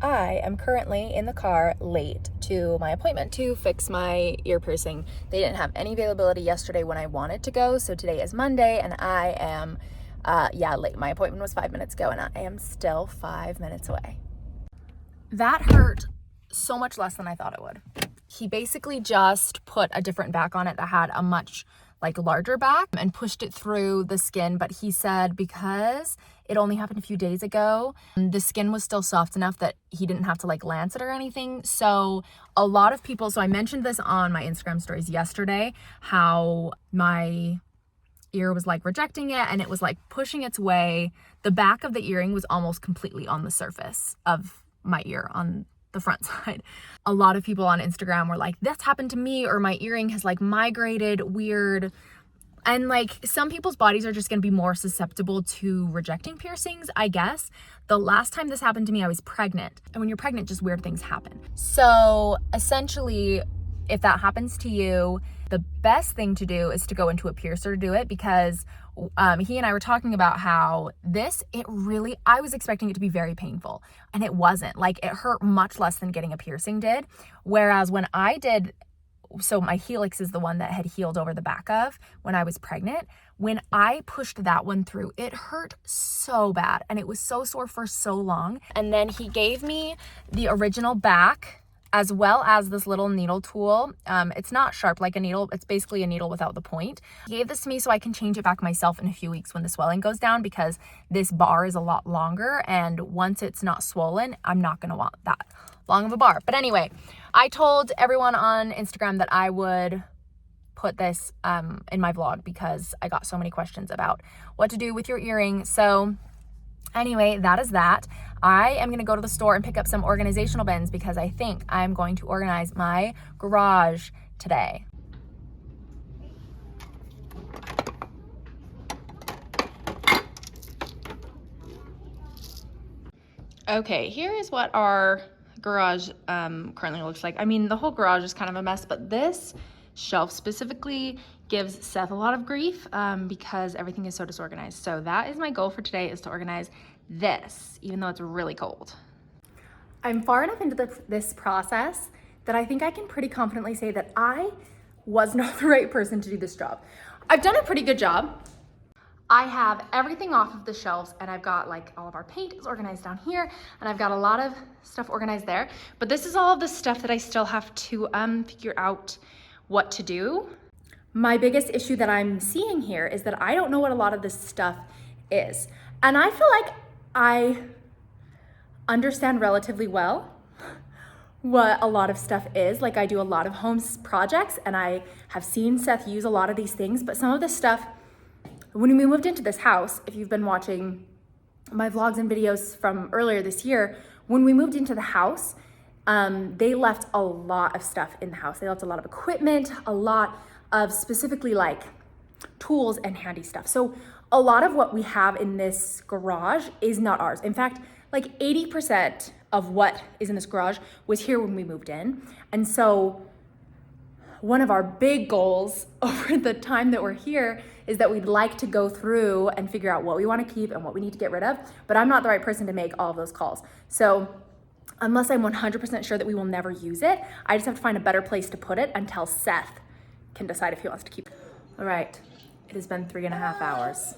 I am currently in the car late to my appointment to fix my ear piercing. They didn't have any availability yesterday when I wanted to go, so today is Monday and I am, late. My appointment was 5 minutes ago and I am still 5 minutes away. That hurt so much less than I thought it would. He basically just put a different back on it that had a much larger back and pushed it through the skin, but he said because it only happened a few days ago, the skin was still soft enough that he didn't have to lance it or anything. So a lot of people, so I mentioned this on my Instagram stories yesterday, how my ear was rejecting it and it was pushing its way. The back of the earring was almost completely on the surface of my ear on the front side. A lot of people on Instagram were like, that's happened to me, or my earring has migrated weird. And some people's bodies are just going to be more susceptible to rejecting piercings, I guess. The last time this happened to me, I was pregnant. And when you're pregnant, just weird things happen. So essentially, if that happens to you, the best thing to do is to go into a piercer to do it, because he and I were talking about how I was expecting it to be very painful, and it wasn't. It hurt much less than getting a piercing did. Whereas when I did, so my helix is the one that had healed over the back of when I was pregnant. When I pushed that one through, it hurt so bad and it was so sore for so long. And then he gave me the original back as well as this little needle tool. It's not sharp like a needle. It's basically a needle without the point. He gave this to me so I can change it back myself in a few weeks when the swelling goes down, because this bar is a lot longer, and once it's not swollen, I'm not gonna want that long of a bar. But anyway, I told everyone on Instagram that I would put this in my vlog because I got so many questions about what to do with your earring. So anyway, that is that. I am going to go to the store and pick up some organizational bins because I think I'm going to organize my garage today. Okay, here is what our garage currently looks like. I mean, the whole garage is kind of a mess, but this shelf specifically gives Seth a lot of grief because everything is so disorganized. So that is my goal for today, is to organize this, even though it's really cold. I'm far enough into this process that I think I can pretty confidently say that I was not the right person to do this job. I've done a pretty good job. I have everything off of the shelves, and I've got all of our paint is organized down here, and I've got a lot of stuff organized there. But this is all of the stuff that I still have to figure out what to do. My biggest issue that I'm seeing here is that I don't know what a lot of this stuff is. And I feel like I understand relatively well what a lot of stuff is. I do a lot of home projects, and I have seen Seth use a lot of these things, but some of this stuff, when we moved into this house, if you've been watching my vlogs and videos from earlier this year, when we moved into the house, they left a lot of stuff in the house. They left a lot of equipment, a lot of specifically tools and handy stuff. So a lot of what we have in this garage is not ours. In fact, 80% of what is in this garage was here when we moved in. And so one of our big goals over the time that we're here is that we'd like to go through and figure out what we want to keep and what we need to get rid of, but I'm not the right person to make all of those calls. So unless I'm 100% sure that we will never use it, I just have to find a better place to put it until Seth can decide if he wants to keep it. All right, it has been 3.5 hours.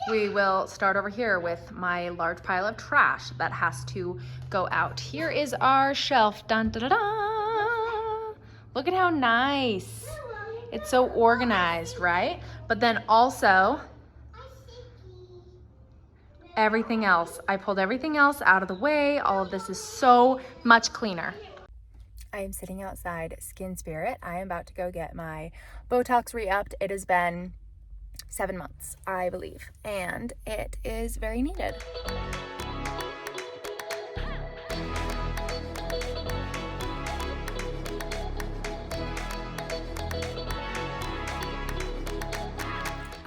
We will start over here with my large pile of trash that has to go out. Here is our shelf. Dun, da, da, da. Look at how nice. It's so organized, right? But then also everything else. I pulled everything else out of the way. All of this is so much cleaner. I am sitting outside Skin Spirit. I am about to go get my botox re-upped. It has been 7 months, I believe, and it is very needed.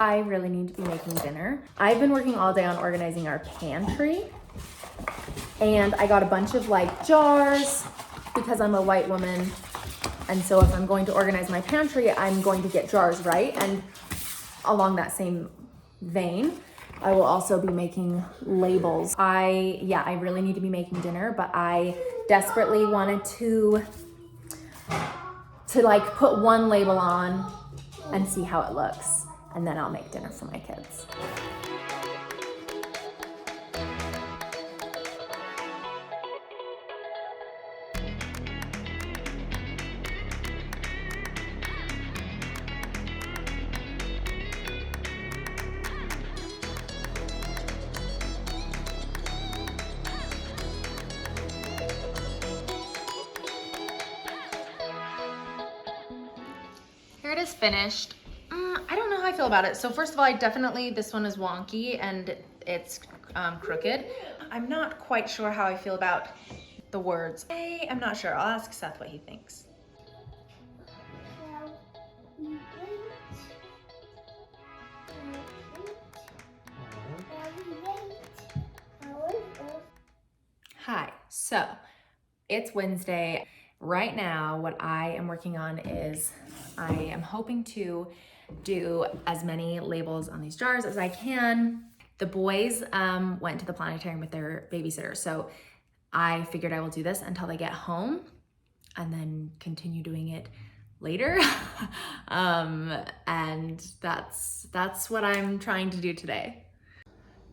I really need to be making dinner. I've been working all day on organizing our pantry, and I got a bunch of jars because I'm a white woman, and so if I'm going to organize my pantry, I'm going to get jars, right? And along that same vein, I will also be making labels. I really need to be making dinner, but I desperately wanted to like put one label on and see how it looks, and then I'll make dinner for my kids. Here it is finished. I don't know how I feel about it. So first of all, this one is wonky and it's crooked. I'm not quite sure how I feel about the words. I'm not sure. I'll ask Seth what he thinks. Hi, so it's Wednesday. Right now, what I am working on is I am hoping to do as many labels on these jars as I can. The boys went to the planetarium with their babysitter, so I figured I will do this until they get home and then continue doing it later. And that's what I'm trying to do today.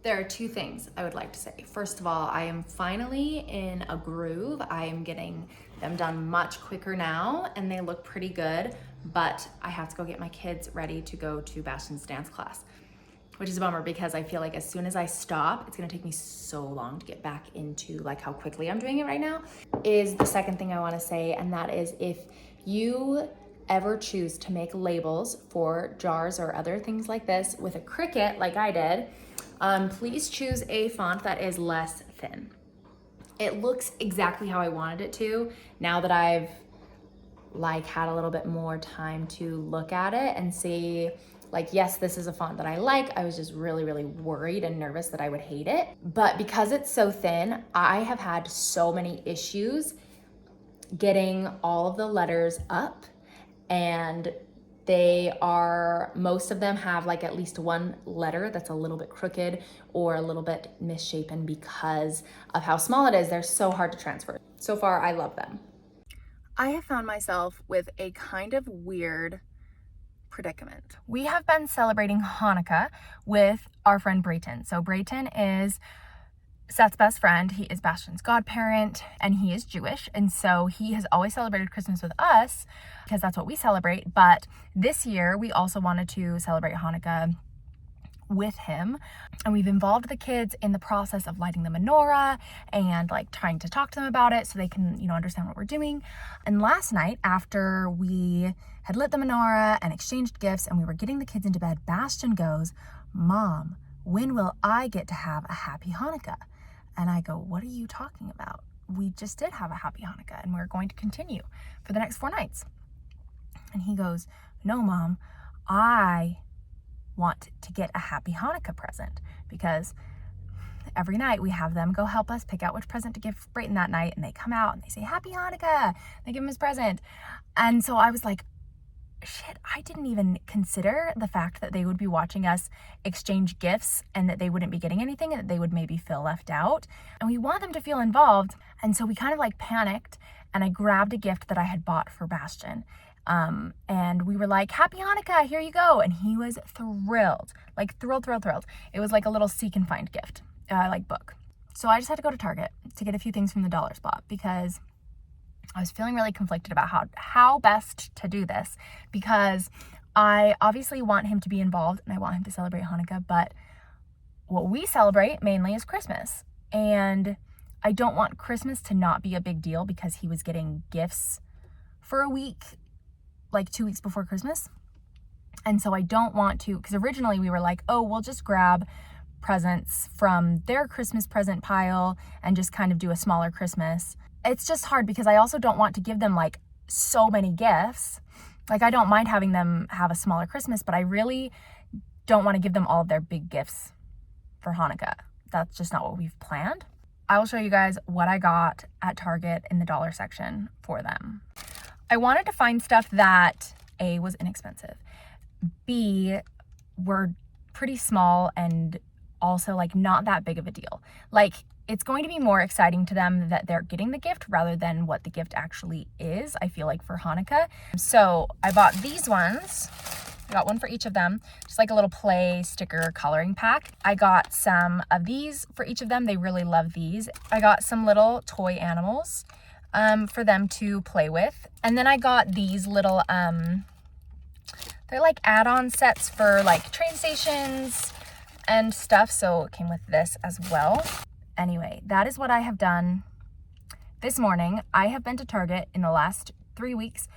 There are two things I would like to say. First of all, I am finally in a groove. I am getting them done much quicker now and they look pretty good, but I have to go get my kids ready to go to Bastion's dance class, which is a bummer because I feel like as soon as I stop, it's gonna take me so long to get back into like how quickly I'm doing it right now, is the second thing I wanna say, and that is if you ever choose to make labels for jars or other things like this with a Cricut like I did, please choose a font that is less thin. It looks exactly how I wanted it to now that I've like had a little bit more time to look at it and see like, yes, this is a font that I like. I was just really, really worried and nervous that I would hate it. But because it's so thin, I have had so many issues getting all of the letters up, and most of them have like at least one letter that's a little bit crooked or a little bit misshapen because of how small it is. They're so hard to transfer. So far, I love them. I have found myself with a kind of weird predicament. We have been celebrating Hanukkah with our friend Brayton. So Brayton is Seth's best friend. He is Bastion's godparent and he is Jewish. And so he has always celebrated Christmas with us because that's what we celebrate. But this year we also wanted to celebrate Hanukkah with him. And we've involved the kids in the process of lighting the menorah and like trying to talk to them about it so they can, understand what we're doing. And last night, after we had lit the menorah and exchanged gifts and we were getting the kids into bed, Bastion goes, "Mom, when will I get to have a happy Hanukkah?" And I go, "What are you talking about? We just did have a happy Hanukkah and we're going to continue for the next 4 nights." And he goes, "No, Mom, I want to get a happy Hanukkah present because every night we have them go help us pick out which present to give Brayton that night. And they come out and they say, 'Happy Hanukkah.' They give him his present." And so I was like, shit, I didn't even consider the fact that they would be watching us exchange gifts and that they wouldn't be getting anything and that they would maybe feel left out. And we want them to feel involved. And so we kind of like panicked and I grabbed a gift that I had bought for Bastion. And we were like, "Happy Hanukkah, here you go." And he was thrilled, like thrilled. It was like a little seek and find gift, like book. So I just had to go to Target to get a few things from the dollar spot because I was feeling really conflicted about how best to do this, because I obviously want him to be involved and I want him to celebrate Hanukkah, but what we celebrate mainly is Christmas. And I don't want Christmas to not be a big deal because he was getting gifts for a week, like 2 weeks before Christmas. And so I don't want to, because originally we were like, oh, we'll just grab presents from their Christmas present pile and just kind of do a smaller Christmas. It's just hard because I also don't want to give them like so many gifts. Like I don't mind having them have a smaller Christmas, but I really don't want to give them all of their big gifts for Hanukkah. That's just not what we've planned. I will show you guys what I got at Target in the dollar section for them. I wanted to find stuff that A, was inexpensive, B, were pretty small and also like not that big of a deal. Like, it's going to be more exciting to them that they're getting the gift rather than what the gift actually is, I feel like, for Hanukkah. So I bought these ones. I got one for each of them, just like a little play sticker coloring pack. I got some of these for each of them. They really love these. I got some little toy animals for them to play with. And then I got these little, they're like add-on sets for like train stations and stuff. So it came with this as well. Anyway, that is what I have done this morning. I have been to Target in the last 3 weeks.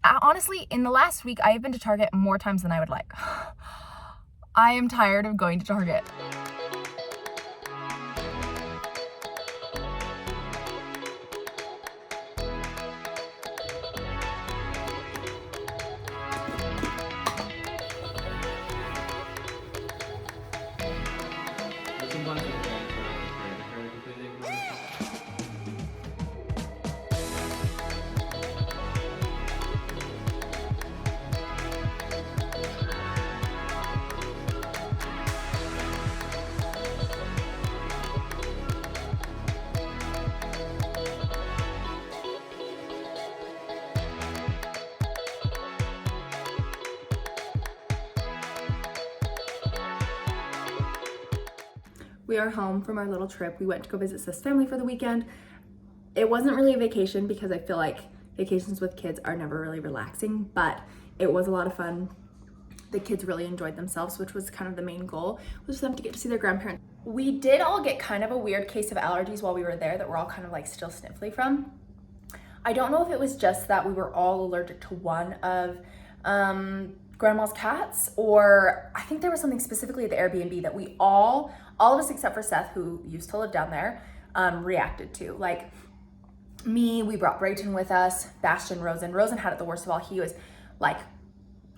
Honestly, in the last week, I have been to Target more times than I would like. I am tired of going to Target. We are home from our little trip. We went to go visit Sis' family for the weekend. It wasn't really a vacation because I feel like vacations with kids are never really relaxing, but it was a lot of fun. The kids really enjoyed themselves, which was kind of the main goal, was for them to get to see their grandparents. We did all get kind of a weird case of allergies while we were there that we're all kind of like still sniffly from. I don't know if it was just that we were all allergic to one of grandma's cats, or I think there was something specifically at the Airbnb that we all of us except for Seth, who used to live down there, reacted to. Like me, we brought Brayton with us, Bastion, Rosen. Rosen had it the worst of all. He was like,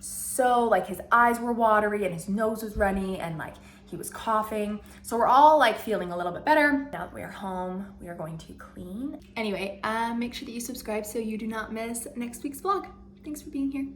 so like his eyes were watery and his nose was runny and like he was coughing. So we're all like feeling a little bit better. Now that we are home, we are going to clean. Anyway, make sure that you subscribe so you do not miss next week's vlog. Thanks for being here.